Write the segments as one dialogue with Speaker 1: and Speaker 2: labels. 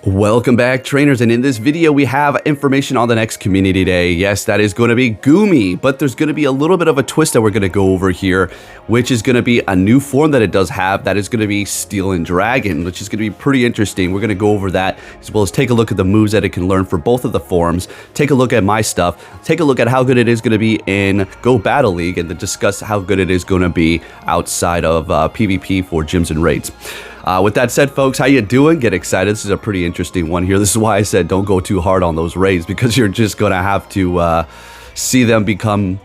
Speaker 1: Welcome back, trainers, and in this video we have information on the next community day. Yes, that is going to be Goomy, but there's going to be a little bit of a twist that we're going to go over here, which is going to be a new form that it does have. That is going to be Steel and Dragon, which is going to be pretty interesting. We're going to go over that, as well as take a look at the moves that it can learn for both of the forms, take a look at my stuff, take a look at how good it is going to be in Go Battle League, and then discuss how good it is going to be outside of PvP for gyms and raids. With that said, folks, how you doing? Get excited. This is a pretty interesting one here. This is why I said don't go too hard on those raids, because you're just going to have to see them become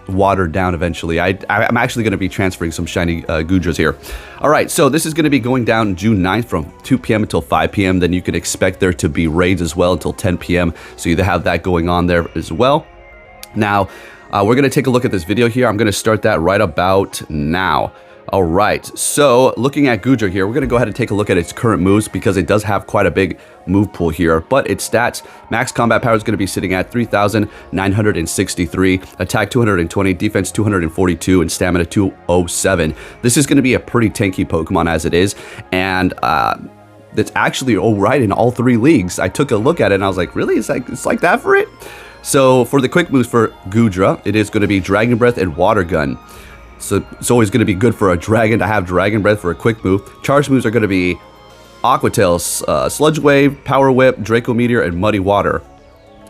Speaker 1: watered down eventually. I'm actually going to be transferring some shiny Goodras here. All right, so this is going to be going down June 9th from 2 p.m. until 5 p.m. Then you can expect there to be raids as well until 10 p.m. So you have that going on there as well. Now, we're going to take a look at this video here. I'm going to start that right about now. All right, so looking at Goodra here, we're going to go ahead and take a look at its current moves because it does have quite a big move pool here. But its stats, max combat power is going to be sitting at 3,963, attack 220, defense 242, and stamina 207. This is going to be a pretty tanky Pokemon as it is, and it's actually all right in all three leagues. I took a look at it and I was like, really? It's like that for it? So for the quick moves for Goodra, it is going to be Dragon Breath and Water Gun. So it's always going to be good for a dragon to have Dragon Breath for a quick move. Charge moves are going to be Aqua Tail, Sludge Wave, Power Whip, Draco Meteor, and Muddy Water.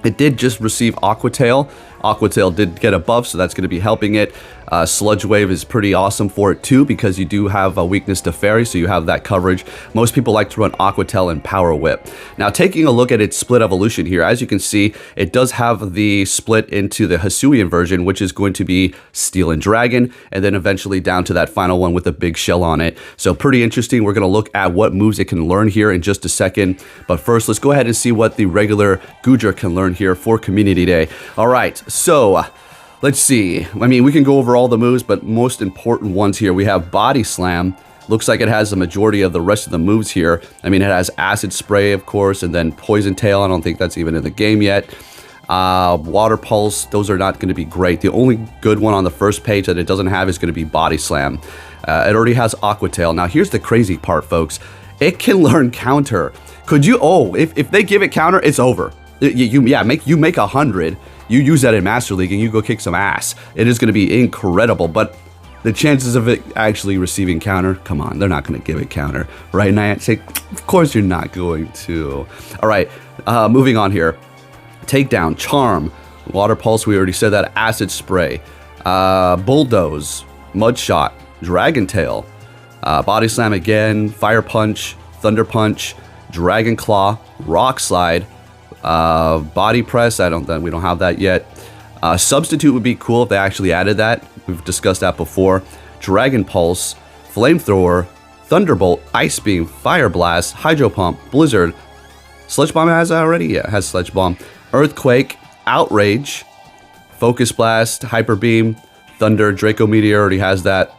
Speaker 1: It did just receive Aqua Tail. Aqua Tail did get a buff, so that's going to be helping it. Sludge Wave is pretty awesome for it too, because you do have a weakness to Fairy, so you have that coverage. Most people like to run Aqua Tail and Power Whip. Now, taking a look at its split evolution here, as you can see, it does have the split into the HISUIan version, which is going to be Steel and Dragon, and then eventually down to that final one with a big shell on it. So pretty interesting. We're going to look at what moves it can learn here in just a second. But first, let's go ahead and see what the regular Goodra can learn here for Community Day. All right, so let's see. I mean, we can go over all the moves, but most important ones here, we have Body Slam. Looks like it has the majority of the rest of the moves here. I mean, it has Acid Spray, of course, and then Poison Tail. I don't think that's even in the game yet. Water Pulse, those are not going to be great. The only good one on the first page that it doesn't have is going to be Body Slam. It already has Aqua Tail. Now, here's the crazy part, folks. It can learn Counter. Could you, if they give it Counter, it's over. You make 100. You use that in Master League and you go kick some ass. It is going to be incredible, but the chances of it actually receiving Counter, come on, they're not going to give it Counter, right, Niantic? Of course you're not going to. All right, moving on here. Takedown, Charm, Water Pulse, we already said that, Acid Spray, Bulldoze, Mud Shot, Dragon Tail, Body Slam again, Fire Punch, Thunder Punch, Dragon Claw, Rock Slide, Body Press, we don't have that yet. Substitute would be cool if they actually added that. We've discussed that before. Dragon Pulse, Flamethrower, Thunderbolt, Ice Beam, Fire Blast, Hydro Pump, Blizzard. Sludge Bomb has that already? Yeah, it has Sludge Bomb. Earthquake, Outrage, Focus Blast, Hyper Beam, Thunder, Draco Meteor already has that.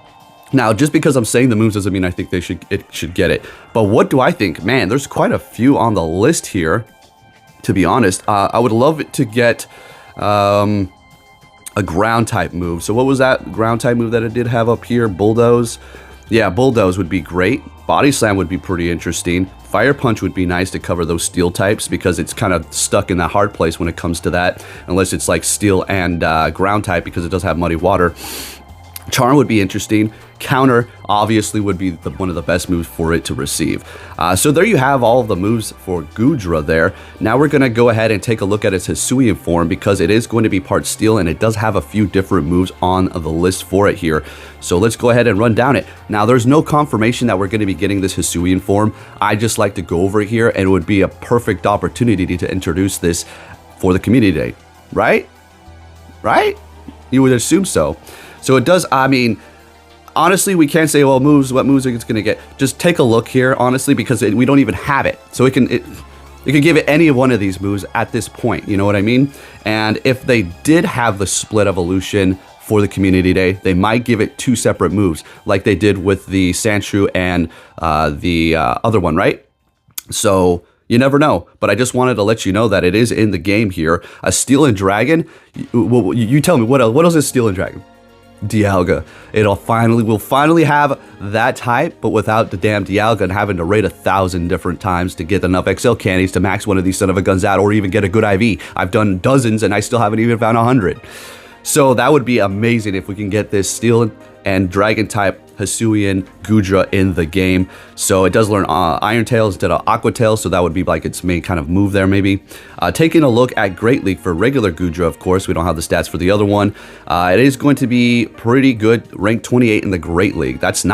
Speaker 1: Now, just because I'm saying the moves doesn't mean I think it should get it. But what do I think? Man, there's quite a few on the list here. To be honest, I would love it to get a ground type move. So what was that ground type move that it did have up here? Bulldoze. Yeah, Bulldoze would be great. Body Slam would be pretty interesting. Fire Punch would be nice to cover those steel types, because it's kind of stuck in that hard place when it comes to that, unless it's like steel and ground type, because it does have Muddy Water. Charm would be interesting. Counter obviously would be one of the best moves for it to receive. So there you have all of the moves for Goodra there. Now we're going to go ahead and take a look at its HISUIan form, because it is going to be part steel and it does have a few different moves on the list for it here. So let's go ahead and run down it. Now there's no confirmation that we're going to be getting this HISUIan form. I just like to go over here, and it would be a perfect opportunity to introduce this for the Community Day. Right? Right? You would assume so. So it does, I mean, honestly, we can't say, well, what moves it's going to get. Just take a look here, honestly, because we don't even have it. So it can give it any one of these moves at this point, you know what I mean? And if they did have the split evolution for the Community Day, they might give it two separate moves, like they did with the Sandshrew and the other one, right? So you never know, but I just wanted to let you know that it is in the game here. A Steel and Dragon, you tell me, what else is Steel and Dragon? Dialga. We'll finally have that type, but without the damn Dialga and having to raid 1,000 different times to get enough XL candies to max one of these son of a guns out, or even get a good IV. I've done dozens and I still haven't even found 100. So that would be amazing if we can get this Steel and Dragon type Hisuian Goodra in the game. So it does learn Iron Tail instead of Aqua Tail, so that would be like its main kind of move there maybe. Taking a look at Great League for regular Goodra, of course, we don't have the stats for the other one. It is going to be pretty good, ranked 28 in the Great League. That's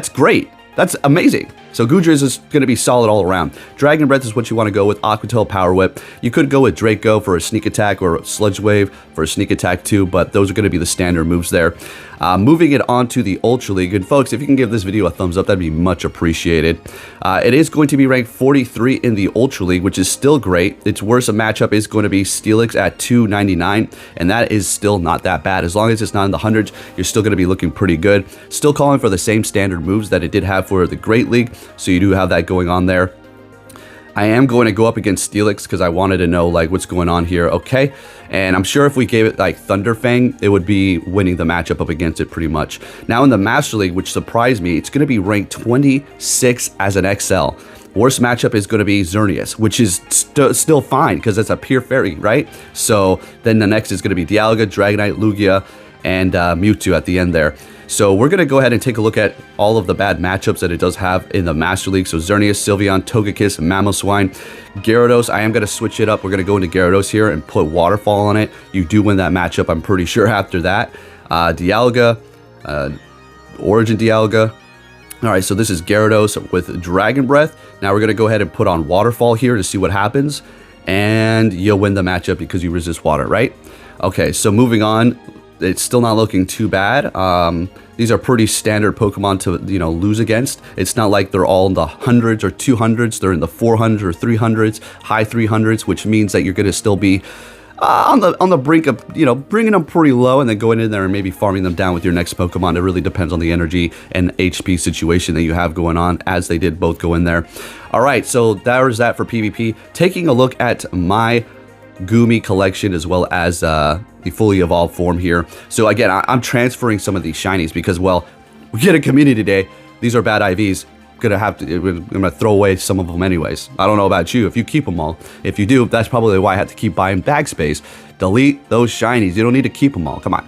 Speaker 1: great. That's amazing. So Goodra is just going to be solid all around. Dragon Breath is what you want to go with. Aqua Tail, Power Whip. You could go with Draco for a sneak attack or Sludge Wave for a sneak attack too, but those are going to be the standard moves there. Moving it on to the Ultra League. And folks, if you can give this video a thumbs up, that'd be much appreciated. It is going to be ranked 43 in the Ultra League, which is still great. Its worst matchup is going to be Steelix at 299, and that is still not that bad. As long as it's not in the hundreds, you're still going to be looking pretty good. Still calling for the same standard moves that it did have for the Great League, so you do have that going on there. I am going to go up against Steelix because I wanted to know like what's going on here. Okay, and I'm sure if we gave it like Thunderfang, it would be winning the matchup up against it pretty much. Now in the Master League, which surprised me, it's going to be ranked 26 as an XL. Worst matchup is going to be Xerneas, which is still fine because it's a pure fairy, right? So then the next is going to be Dialga, Dragonite, Lugia, and Mewtwo at the end there. So we're going to go ahead and take a look at all of the bad matchups that it does have in the Master League. So Xerneas, Sylveon, Togekiss, Mamoswine, Gyarados. I am going to switch it up. We're going to go into Gyarados here and put Waterfall on it. You do win that matchup, I'm pretty sure, after that. Dialga, Origin Dialga. All right, so this is Gyarados with Dragon Breath. Now we're going to go ahead and put on Waterfall here to see what happens. And you'll win the matchup because you resist water, right? Okay, so moving on. It's still not looking too bad. These are pretty standard Pokemon to, you know, lose against. It's not like they're all in the hundreds or 200s. They're in the 400s or 300s, high 300s, which means that you're going to still be on the brink of, you know, bringing them pretty low and then going in there and maybe farming them down with your next Pokemon. It really depends on the energy and HP situation that you have going on, as they did both go in there. All right, so there's that for PvP. Taking a look at my Goomy collection as well as the fully evolved form here. So again, I'm transferring some of these shinies because, well, we get a community day. These are bad IVs. I'm gonna throw away some of them anyways. I don't know about you if you keep them all. If you do, that's probably why I had to keep buying bag space. Delete those shinies. You don't need to keep them all. Come on.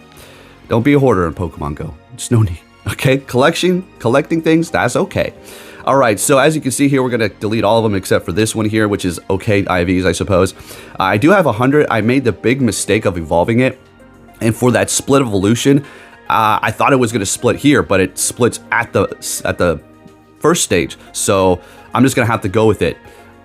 Speaker 1: Don't be a hoarder in Pokemon Go. It's no need. Okay, collecting things, that's okay. All right, so as you can see here, we're going to delete all of them except for this one here, which is okay IVs, I suppose. I do have 100. I made the big mistake of evolving it. And for that split evolution, I thought it was going to split here, but it splits at the first stage. So I'm just going to have to go with it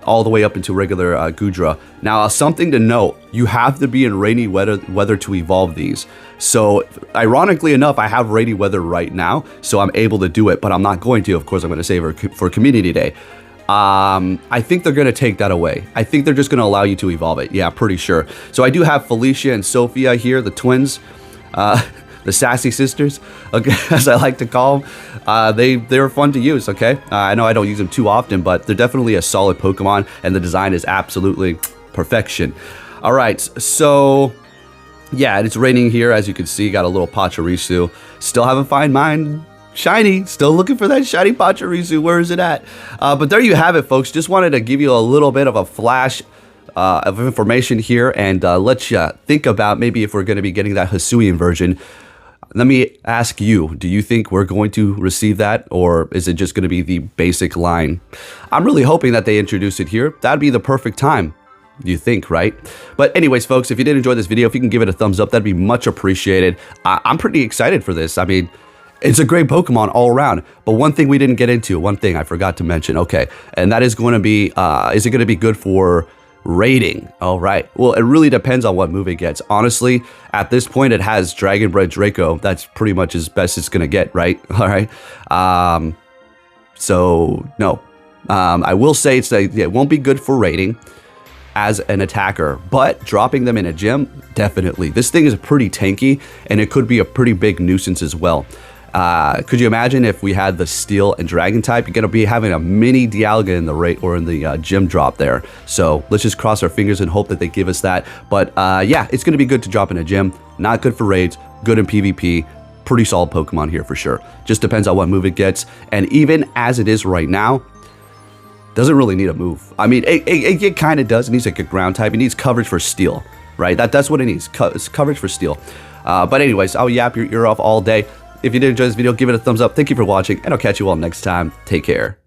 Speaker 1: all the way up into regular Goodra. Now, something to note, you have to be in rainy weather to evolve these. So, ironically enough, I have rainy weather right now, so I'm able to do it, but I'm not going to. Of course, I'm going to save it for Community Day. I think they're going to take that away. I think they're just going to allow you to evolve it. Yeah, pretty sure. So, I do have Felicia and Sophia here, the twins. The sassy sisters, okay, as I like to call them. They're fun to use, okay? I know I don't use them too often, but they're definitely a solid Pokemon, and the design is absolutely perfection. All right, so yeah, it's raining here, as you can see. Got a little Pachirisu. Still haven't found mine shiny. Still looking for that shiny Pachirisu. Where is it at? But there you have it, folks. Just wanted to give you a little bit of a flash of information here and let you think about maybe if we're going to be getting that Hisuian version. Let me ask you, do you think we're going to receive that, or is it just going to be the basic line? I'm really hoping that they introduce it here. That'd be the perfect time, you think, right? But anyways, folks, if you did enjoy this video, if you can give it a thumbs up, that'd be much appreciated. I'm pretty excited for this. I mean, it's a great Pokemon all around. But one thing we didn't get into, one thing I forgot to mention, okay, and that is going to be, is it going to be good for rating? All right. Well, it really depends on what move it gets. Honestly, at this point, it has Dragon Breath Draco. That's pretty much as best it's gonna get, right? All right. So no, I will say it won't be good for rating as an attacker, but dropping them in a gym, definitely. This thing is pretty tanky, and it could be a pretty big nuisance as well. Could you imagine if we had the Steel and Dragon type? You're going to be having a mini Dialga in the rate or in the gym drop there. So let's just cross our fingers and hope that they give us that. But yeah, it's going to be good to drop in a gym. Not good for raids, good in PvP. pretty solid Pokemon here for sure. Just depends on what move it gets. And even as it is right now, doesn't really need a move. I mean, it kind of does. It needs like a ground type. It needs coverage for steel, right? That's what it needs. It's coverage for steel. But anyways, I'll yap your ear off all day. If you did enjoy this video, give it a thumbs up. Thank you for watching, and I'll catch you all next time. Take care.